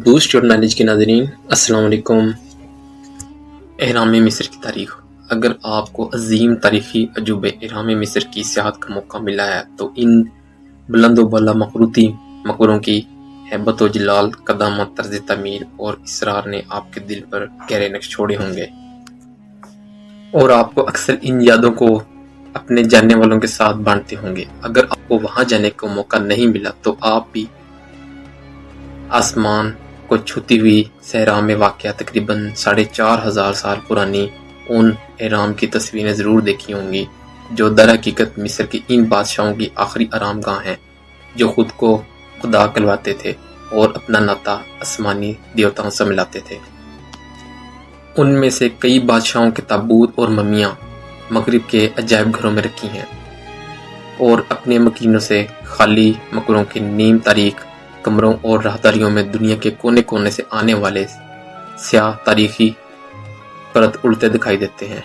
Boost اور knowledge کے ناظرین السلام علیکم۔ اہرام مصر کی تاریخ۔ اگر آپ کو عظیم تاریخی عجوبے اہرام مصر کی سیاحت کا موقع ملا ہے تو ان بلند و بالا مخروطی مقبروں کی ہیبت و جلال، قدامت، طرز تعمیر اور اسرار نے آپ کے دل پر گہرے نقش چھوڑے ہوں گے، اور آپ کو اکثر ان یادوں کو اپنے جاننے والوں کے ساتھ بانٹتے ہوں گے۔ اگر آپ کو وہاں جانے کا موقع نہیں ملا تو آپ بھی آسمان کو چھوتی ہوئی صحرا میں واقع تقریباً 4500 سال پرانی ان اہرام کی تصویریں ضرور دیکھی ہوں گی، جو در حقیقت مصر کے ان بادشاہوں کی آخری آرام گاہ ہیں جو خود کو خدا کہلواتے تھے اور اپنا ناطہ آسمانی دیوتاؤں سے ملاتے تھے۔ ان میں سے کئی بادشاہوں کے تابوت اور ممیاں مغرب کے عجائب گھروں میں رکھی ہیں، اور اپنے مکینوں سے خالی مقبروں کے نیم تاریخ کمروں اور راہداریوں میں دنیا کے کونے کونے سے آنے والے سیاح تاریخی پرت الٹے دکھائی دیتے ہیں۔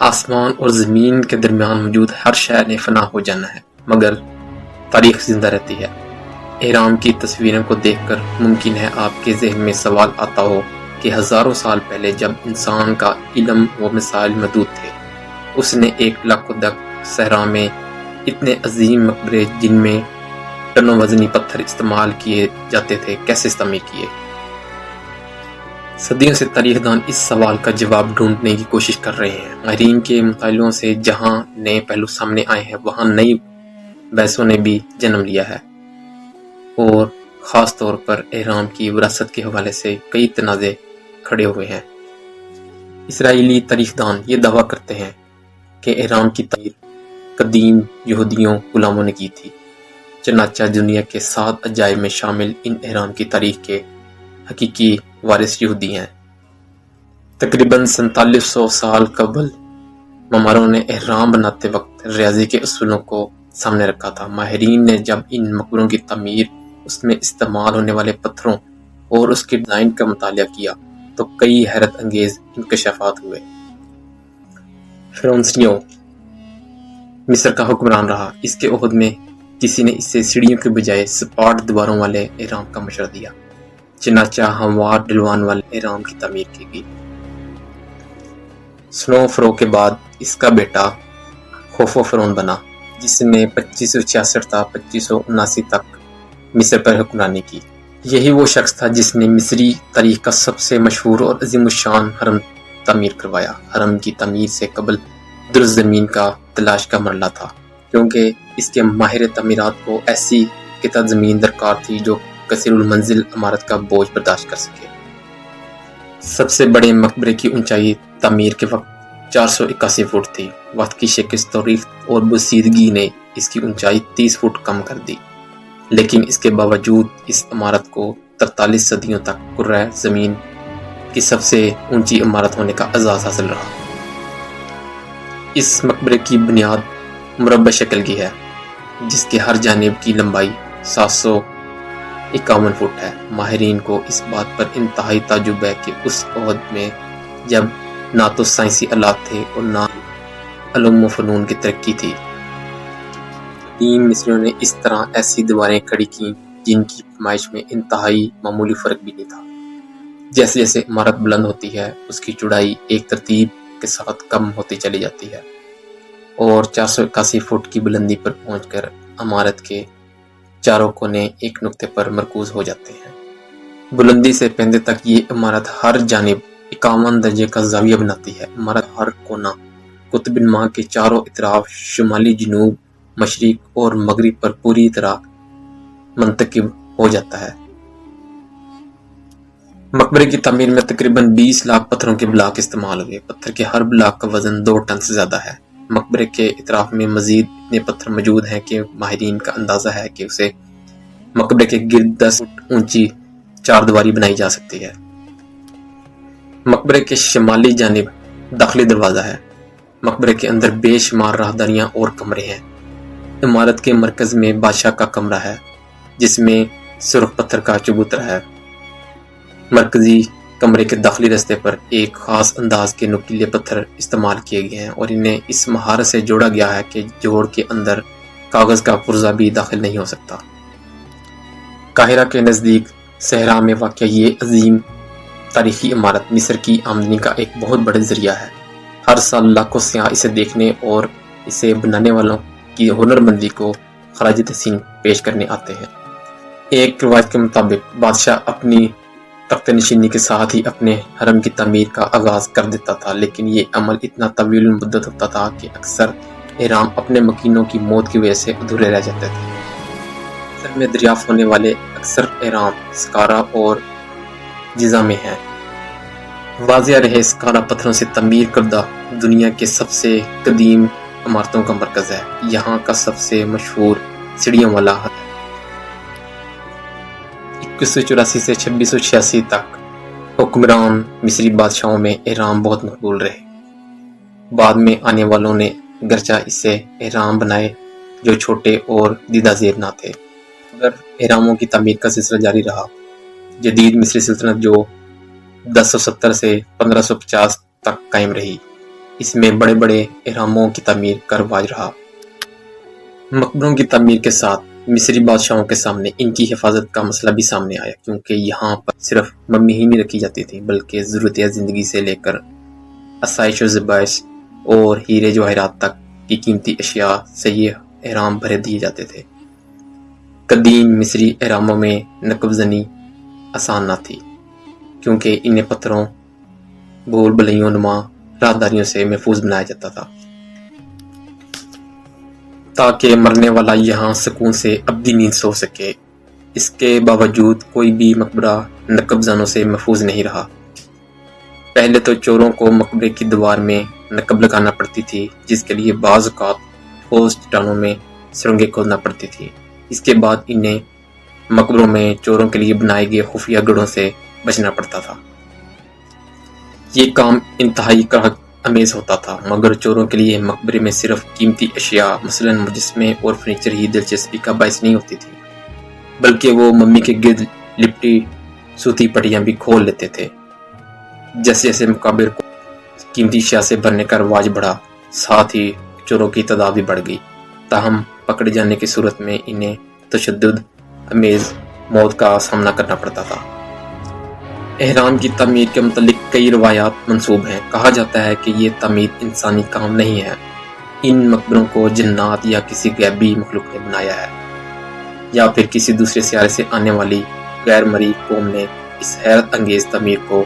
آسمان اور زمین کے درمیان موجود ہر شے نے فنا ہو جانا ہے، مگر تاریخ زندہ رہتی ہے۔ اہرام کی تصویروں کو دیکھ کر ممکن ہے آپ کے ذہن میں سوال آتا ہو کہ ہزاروں سال پہلے جب انسان کا علم و مسائل محدود تھے، اس نے ایک لک و دک صحرا میں اتنے عظیم مقبرے جن میں ٹنوں وزنی پتھر استعمال کیے جاتے تھے کیسے تعمیر کیے؟ صدیوں سے تاریخ دان اس سوال کا جواب ڈھونڈنے کی کوشش کر رہے ہیں۔ ماہرین کے مطالعوں سے جہاں نئے پہلو سامنے آئے ہیں، وہاں نئی بحثوں نے بھی جنم لیا ہے، اور خاص طور پر اہرام کی وراثت کے حوالے سے کئی تنازع کھڑے ہوئے ہیں۔ اسرائیلی تاریخ دان یہ دعویٰ کرتے ہیں کہ اہرام کی تعمیر قدیم یہودیوں غلاموں نے کی تھی، چنانچہ دنیا کے 7 عجائب میں شامل ان اہرام کی تاریخ کے حقیقی وارث یہودی ہیں۔ تقریباً 4700 سال قبل معماروں نے اہرام بناتے وقت ریاضی کے اصولوں کو سامنے رکھا تھا۔ ماہرین نے جب ان مقبروں کی تعمیر، اس میں استعمال ہونے والے پتھروں اور اس کی ڈیزائن کا مطالعہ کیا تو کئی حیرت انگیز انکشافات ہوئے۔ فرعونیوں مصر کا حکمران رہا۔ اس کے عہد میں کسی نے اسے سیڑھیوں کے بجائے سپاٹ دیواروں والے اہرام کا مشورہ دیا، چنانچہ ہموار ڈھلوان والے اہرام کی تعمیر کی گئی۔ سنو فرو کے بعد اس کا بیٹا خوفو فرعون بنا، جس نے 2566 تا 2579 تک مصر پر حکمرانی کی۔ یہی وہ شخص تھا جس نے مصری تاریخ کا سب سے مشہور اور عظیم الشان حرم تعمیر کروایا۔ حرم کی تعمیر سے قبل درست زمین کا تلاش کا مرحلہ تھا، کیونکہ اس کے ماہر تعمیرات کو ایسی قطع زمین درکار تھی جو کثیر المنزل عمارت کا بوجھ برداشت کر سکے۔ سب سے بڑے مقبرے کی اونچائی تعمیر کے وقت 481 فٹ تھی۔ وقت کی شکست، تاریخ اور بوسیدگی نے اس کی اونچائی 30 فٹ کم کر دی، لیکن اس کے باوجود اس عمارت کو 43 صدیوں تک کرۂ زمین کی سب سے اونچی عمارت ہونے کا اعزاز حاصل رہا۔ اس مقبرے کی بنیاد مربع شکل کی ہے، جس کے ہر جانب کی لمبائی 751 فٹ ہے۔ ماہرین کو اس بات پر انتہائی تعجب ہے کہ اس عہد میں جب نہ تو سائنسی آلات تھے اور نہ علوم و فنون کی ترقی تھی، قدیم مصریوں نے اس طرح ایسی دیواریں کھڑی کیں جن کی پیمائش میں انتہائی معمولی فرق بھی نہیں تھا۔ جیسے جیسے عمارت بلند ہوتی ہے، اس کی چوڑائی ایک ترتیب کے ساتھ کم ہوتی چلی جاتی ہے، اور 481 فٹ کی بلندی پر پہنچ کر عمارت کے چاروں کونے ایک نقطے پر مرکوز ہو جاتے ہیں۔ بلندی سے پہنچنے تک یہ عمارت ہر جانب 51 درجے کا زاویہ بناتی ہے۔ عمارت ہر کونا قطب نما کے چاروں اطراف، شمالی، جنوب، مشرق اور مغرب پر پوری طرح منتقب ہو جاتا ہے۔ مقبرے کی تعمیر میں تقریباً 20 لاکھ پتھروں کے بلاک استعمال ہوئے۔ پتھر کے ہر بلاک کا وزن 2 ٹن سے زیادہ ہے۔ مقبرے کے اطراف میں مزید اتنے پتھر موجود ہیں کہ ماہرین کا اندازہ ہے کہ اسے مقبرے کے گرد 10 فٹ اونچی 4 دیواری بنائی جا سکتی ہے۔ مقبرے کے شمالی جانب داخلی دروازہ ہے۔ مقبرے کے اندر بے شمار راہداریاں اور کمرے ہیں۔ عمارت کے مرکز میں بادشاہ کا کمرہ ہے، جس میں سرخ پتھر کا چبوترا ہے۔ مرکزی کمرے کے داخلی رستے پر ایک خاص انداز کے نوکیلے پتھر استعمال کیے گئے ہیں، اور انہیں اس مہارت سے جوڑا گیا ہے کہ جوڑ کے اندر کاغذ کا پرزہ بھی داخل نہیں ہو سکتا۔ قاہرہ کے نزدیک صحرا میں واقع یہ عظیم تاریخی عمارت مصر کی آمدنی کا ایک بہت بڑا ذریعہ ہے۔ ہر سال لاکھوں سیاح اسے دیکھنے اور اسے بنانے والوں کی ہنرمندی کو خراج تحسین پیش کرنے آتے ہیں۔ ایک روایت کے مطابق بادشاہ اپنی تخت نشینی کے ساتھ ہی اپنے حرم کی تعمیر کا آغاز کر دیتا تھا، لیکن یہ عمل اتنا طویل المدت ہوتا تھا کہ اکثر اہرام اپنے مکینوں کی موت کی وجہ سے ادھورے رہ جاتے تھے۔ مصر میں دریافت ہونے والے اکثر اہرام سکارا اور جیزا میں ہیں۔ واضح رہے سکارا پتھروں سے تعمیر کردہ دنیا کے سب سے قدیم عمارتوں کا مرکز ہے۔ یہاں کا سب سے مشہور سیڑھیوں والا ہے۔ 2184 سے 2686 تک حکمران مصری بادشاہوں میں اہرام بہت مقبول رہے۔ بعد میں آنے والوں نے گرچہ اسے اہرام بنائے جو چھوٹے اور دیدہ زیب نہ تھے، مگر اہراموں کی تعمیر کا سلسلہ جاری رہا۔ جدید مصری سلطنت جو 1070 سے 1550 تک قائم رہی، اس میں بڑے بڑے اہراموں کی تعمیر کا رواج رہا۔ مقبروں کی تعمیر کے ساتھ مصری بادشاہوں کے سامنے ان کی حفاظت کا مسئلہ بھی سامنے آیا، کیونکہ یہاں پر صرف ممی ہی نہیں رکھی جاتی تھی بلکہ ضرورت زندگی سے لے کر آسائش و زیبائش اور ہیرے جواہرات تک کی قیمتی اشیاء سے یہ اہرام بھرے دیے جاتے تھے۔ قدیم مصری اہراموں میں نقب زنی آسان نہ تھی، کیونکہ انہیں پتھروں، بھول بھلیوں نما راہداریوں سے محفوظ بنایا جاتا تھا تاکہ مرنے والا یہاں سکون سے ابدی نیند سو سکے۔ اس کے باوجود کوئی بھی مقبرہ نقب زنوں سے محفوظ نہیں رہا۔ پہلے تو چوروں کو مقبرے کی دیوار میں نقب لگانا پڑتی تھی، جس کے لیے بعض اوقات ٹھوس چٹانوں میں سرنگیں کھودنا پڑتی تھی۔ اس کے بعد انہیں مقبروں میں چوروں کے لیے بنائے گئے خفیہ گڑھوں سے بچنا پڑتا تھا۔ یہ کام انتہائی کرہت امیز ہوتا تھا، مگر چوروں کے لیے مقبرے میں صرف قیمتی اشیاء مثلاً مجسمے اور فرنیچر ہی دلچسپی کا باعث نہیں ہوتی تھی، بلکہ وہ ممی کے گرد لپٹی سوتی پٹیاں بھی کھول لیتے تھے۔ جیسے جیسے مقابر کو قیمتی اشیاء سے بھرنے کا رواج بڑھا، ساتھ ہی چوروں کی تعداد بھی بڑھ گئی، تاہم پکڑے جانے کی صورت میں انہیں تشدد امیز موت کا سامنا کرنا پڑتا تھا۔ اہرام کی تعمیر کے متعلق کئی روایات منسوب ہیں۔ کہا جاتا ہے کہ یہ تعمیر انسانی کام نہیں ہے، ان مقبروں کو جنات یا کسی غیبی مخلوق نے بنایا ہے، یا پھر کسی دوسرے سیارے سے آنے والی غیر مرئی قوم نے اس حیرت انگیز تعمیر کو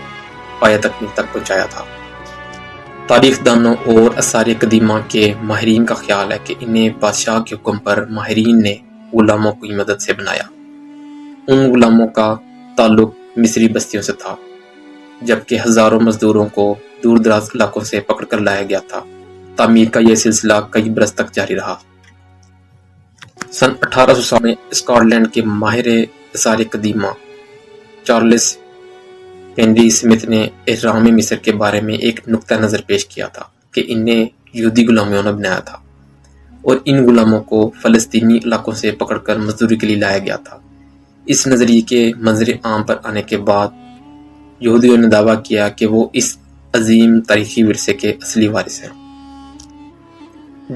پایہ تکمیل تک پہنچایا تھا۔ تاریخ دانوں اور آثار قدیمہ کے ماہرین کا خیال ہے کہ انہیں بادشاہ کے حکم پر ماہرین نے غلاموں کی مدد سے بنایا۔ ان غلاموں کا تعلق مصری بستیوں سے تھا، جبکہ ہزاروں مزدوروں کو دور دراز علاقوں سے پکڑ کر لایا گیا تھا۔ تعمیر کا یہ سلسلہ کئی برس تک جاری رہا۔ سن 1807 میں اسکاٹ لینڈ کے ماہر آثار قدیمہ چارلس ہنری اسمتھ نے اہرام مصر کے بارے میں ایک نقطہ نظر پیش کیا تھا کہ انہیں یہودی غلامیوں نے بنایا تھا، اور ان غلاموں کو فلسطینی علاقوں سے پکڑ کر مزدوری کے لیے لایا گیا تھا۔ اس نظریے کے منظر عام پر آنے کے بعد یہودیوں نے دعویٰ کیا کہ وہ اس عظیم تاریخی ورثے کے اصلی وارث ہیں۔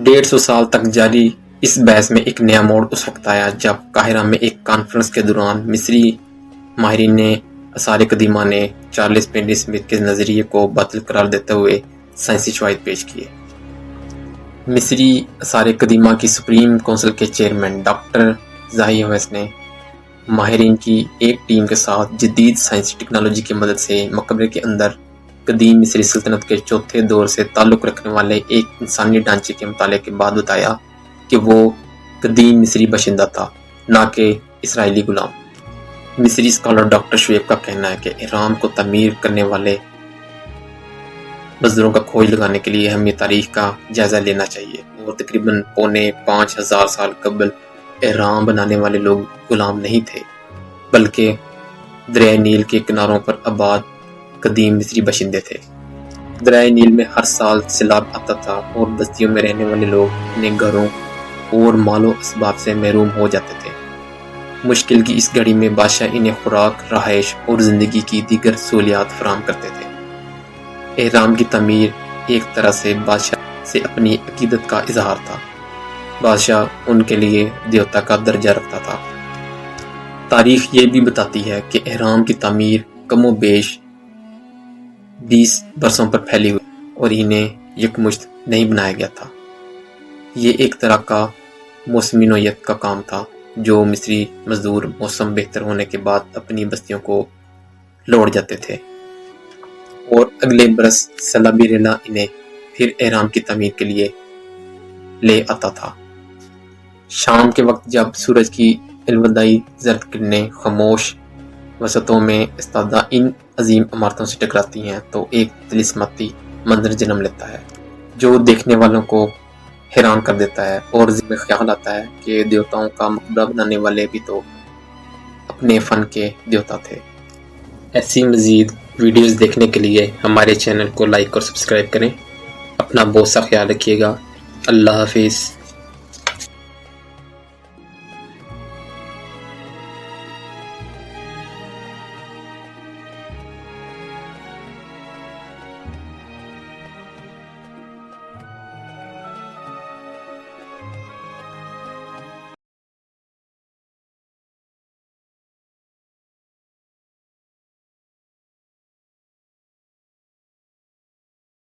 150 سال تک جاری اس بحث میں ایک نیا موڑ اس وقت آیا جب قاہرہ میں ایک کانفرنس کے دوران مصری ماہرین نے آثار قدیمہ نے چارلس ہنری اسمتھ کے نظریے کو باطل قرار دیتے ہوئے سائنسی شواہد پیش کیے۔ مصری آثار قدیمہ کی سپریم کونسل کے چیئرمین ڈاکٹر زاہی ہویس نے ماہرین کی ایک ٹیم کے ساتھ جدید سائنسی ٹیکنالوجی کی مدد سے مقبرے کے اندر قدیم مصری سلطنت کے چوتھے دور سے تعلق رکھنے والے ایک انسانی ڈھانچے کے مطالعے کے بعد بتایا کہ وہ قدیم مصری باشندہ تھا، نہ کہ اسرائیلی غلام۔ مصری اسکالر ڈاکٹر شعیب کا کہنا ہے کہ اہرام کو تعمیر کرنے والے مزدوروں کا کھوج لگانے کے لیے ہمیں تاریخ کا جائزہ لینا چاہیے، اور تقریباً 4,500 سال قبل اہرام بنانے والے لوگ غلام نہیں تھے، بلکہ دریائے نیل کے کناروں پر آباد قدیم مصری باشندے تھے۔ دریائے نیل میں ہر سال سیلاب آتا تھا اور بستیوں میں رہنے والے لوگ اپنے گھروں اور مال و اسباب سے محروم ہو جاتے تھے۔ مشکل کی اس گھڑی میں بادشاہ انہیں خوراک، رہائش اور زندگی کی دیگر سہولیات فراہم کرتے تھے۔ اہرام کی تعمیر ایک طرح سے بادشاہ سے اپنی عقیدت کا اظہار تھا۔ بادشاہ ان کے لیے دیوتا کا درجہ رکھتا تھا۔ تاریخ یہ بھی بتاتی ہے کہ احرام کی تعمیر کم و بیش 20 برسوں پر پھیلی ہوئی اور انہیں یکمشت نہیں بنایا گیا تھا۔ یہ ایک طرح کا موسمی نوعیت کا کام تھا جو مصری مزدور موسم بہتر ہونے کے بعد اپنی بستیوں کو لوٹ جاتے تھے اور اگلے برس سیلابریلا انہیں پھر احرام کی تعمیر کے لیے لے آتا تھا۔ شام کے وقت جب سورج کی الوداعی زرد کرنیں خاموش وسطوں میں استادہ ان عظیم عمارتوں سے ٹکراتی ہیں تو ایک طلسماتی منظر جنم لیتا ہے جو دیکھنے والوں کو حیران کر دیتا ہے اور ذہن میں خیال آتا ہے کہ دیوتاؤں کا مقبرہ بنانے والے بھی تو اپنے فن کے دیوتا تھے۔ ایسی مزید ویڈیوز دیکھنے کے لیے ہمارے چینل کو لائک اور سبسکرائب کریں۔ اپنا بہت سا خیال رکھیے گا۔ اللہ حافظ۔